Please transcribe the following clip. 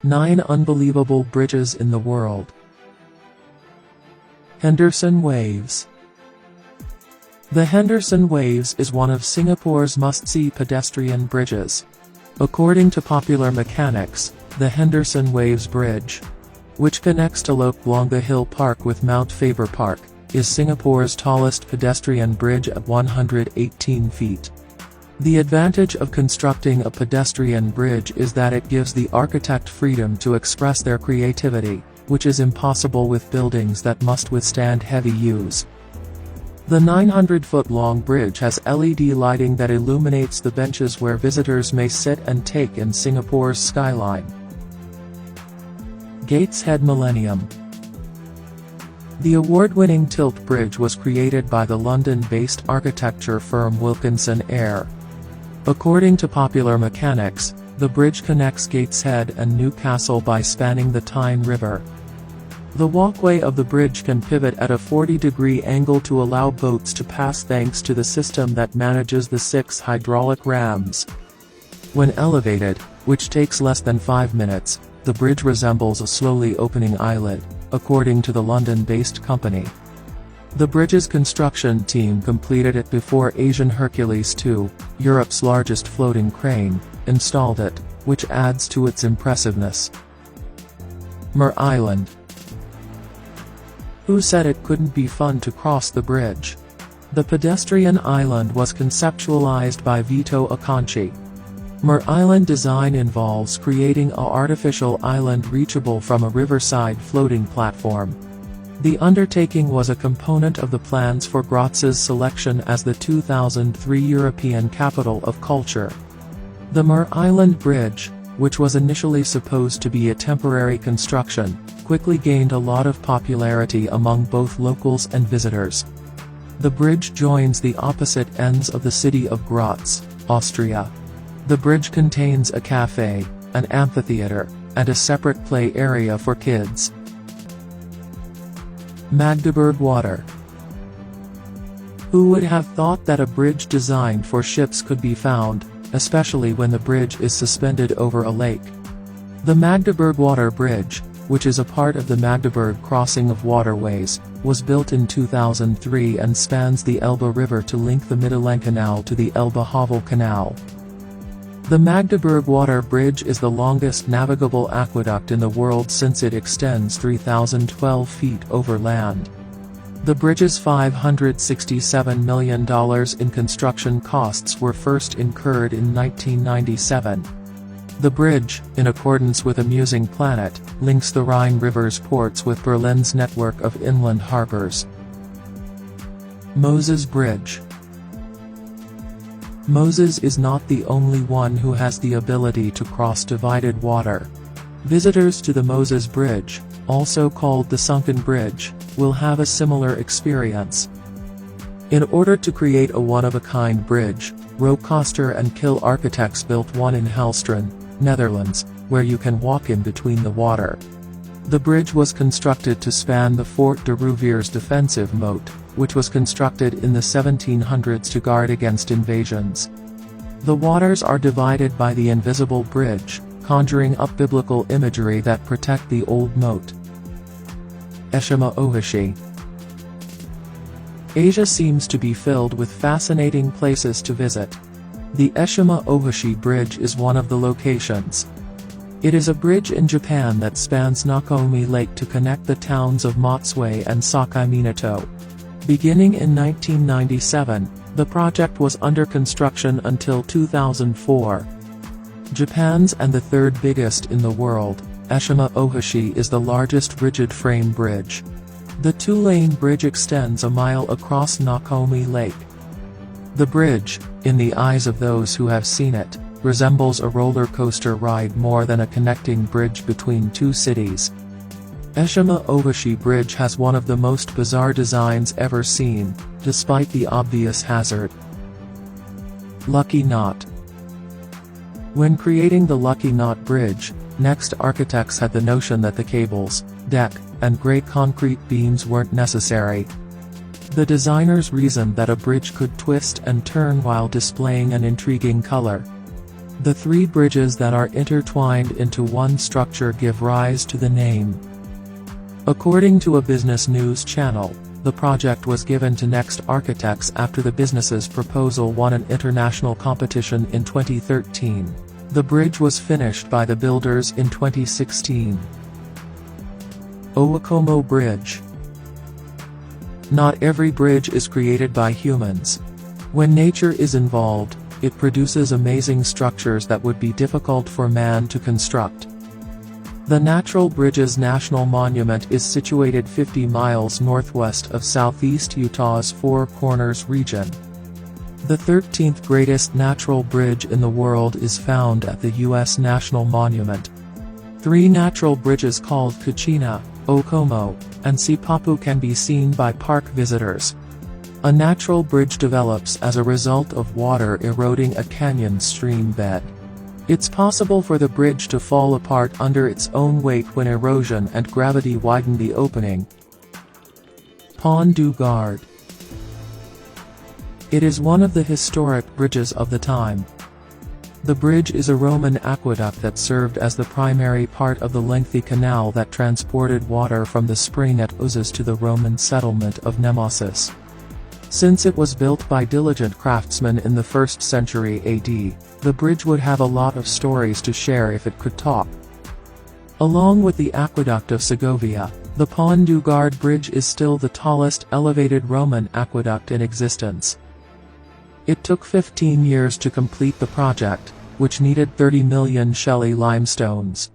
9 Unbelievable Bridges in the World. Henderson Waves. The Henderson Waves is one of Singapore's must-see pedestrian bridges. According to Popular Mechanics, the Henderson Waves Bridge, which connects Telok Blangah Hill Park with Mount Faber Park, is Singapore's tallest pedestrian bridge at 118 feet. The advantage of constructing a pedestrian bridge is that it gives the architect freedom to express their creativity, which is impossible with buildings that must withstand heavy use. The 900-foot-long bridge has LED lighting that illuminates the benches where visitors may sit and take in Singapore's skyline. Gateshead Millennium. The award-winning Tilt Bridge was created by the London-based architecture firm Wilkinson Eyre. According to Popular Mechanics, the bridge connects Gateshead and Newcastle by spanning the Tyne River. The walkway of the bridge can pivot at a 40-degree angle to allow boats to pass thanks to the system that manages the 6 hydraulic rams. When elevated, which takes less than 5 minutes, the bridge resembles a slowly opening eyelid, according to the London-based company. The bridge's construction team completed it before Asian Hercules II, Europe's largest floating crane, installed it, which adds to its impressiveness. Mer Island. Who said it couldn't be fun to cross the bridge? The pedestrian island was conceptualized by Vito Acconci. Mer Island design involves creating an artificial island reachable from a riverside floating platform. The undertaking was a component of the plans for Graz's selection as the 2003 European Capital of Culture. The Mer Island Bridge, which was initially supposed to be a temporary construction, quickly gained a lot of popularity among both locals and visitors. The bridge joins the opposite ends of the city of Graz, Austria. The bridge contains a cafe, an amphitheater, and a separate play area for kids. Magdeburg Water. Who would have thought that a bridge designed for ships could be found, especially when the bridge is suspended over a lake? The Magdeburg Water Bridge, which is a part of the Magdeburg Crossing of Waterways, was built in 2003 and spans the Elbe River to link the Mittelland Canal to the Elbe-Havel Canal. The Magdeburg Water Bridge is the longest navigable aqueduct in the world since it extends 3,012 feet over land. The bridge's $567 million in construction costs were first incurred in 1997. The bridge, in accordance with Amusing Planet, links the Rhine River's ports with Berlin's network of inland harbors. Moses Bridge. Moses is not the only one who has the ability to cross divided water. Visitors to the Moses Bridge, also called the Sunken Bridge, will have a similar experience. In order to create a one-of-a-kind bridge, Rookoster and Kill Architects built one in Helstrand, Netherlands, where you can walk in between the water. The bridge was constructed to span the Fort de Rouvier's defensive moat, which was constructed in the 1700s to guard against invasions. The waters are divided by the invisible bridge, conjuring up biblical imagery that protect the old moat. Eshima Ohishi. Asia seems to be filled with fascinating places to visit. The Eshima Ohishi Bridge is one of the locations. It is a bridge in Japan that spans Nakomi Lake to connect the towns of Matsue and Sakai Minato. Beginning in 1997, the project was under construction until 2004. Japan's and the third biggest in the world, Eshima Ohishi is the largest rigid-frame bridge. The two-lane bridge extends a mile across Nakomi Lake. The bridge, in the eyes of those who have seen it, resembles a roller coaster ride more than a connecting bridge between two cities. Eshima Ohishi Bridge has one of the most bizarre designs ever seen, despite the obvious hazard. Lucky Knot. When creating the Lucky Knot Bridge, Next Architects had the notion that the cables, deck, and grey concrete beams weren't necessary. The designers reasoned that a bridge could twist and turn while displaying an intriguing color. The three bridges that are intertwined into one structure give rise to the name. According to a business news channel, the project was given to Next Architects after the business's proposal won an international competition in 2013. The bridge was finished by the builders in 2016. Owakomo Bridge. Not every bridge is created by humans. When nature is involved, it produces amazing structures that would be difficult for man to construct. The Natural Bridges National Monument is situated 50 miles northwest of southeast Utah's Four Corners region. The 13th greatest natural bridge in the world is found at the U.S. National Monument. Three natural bridges called Kachina, Okomo, and Sipapu can be seen by park visitors. A natural bridge develops as a result of water eroding a canyon stream bed. It's possible for the bridge to fall apart under its own weight when erosion and gravity widen the opening. Pont du Gard. It is one of the historic bridges of the time. The bridge is a Roman aqueduct that served as the primary part of the lengthy canal that transported water from the spring at Uzes to the Roman settlement of Nemesis. Since it was built by diligent craftsmen in the 1st century AD, the bridge would have a lot of stories to share if it could talk. Along with the Aqueduct of Segovia, the Pont du Gard Bridge is still the tallest elevated Roman aqueduct in existence. It took 15 years to complete the project, which needed 30 million Shelley limestones.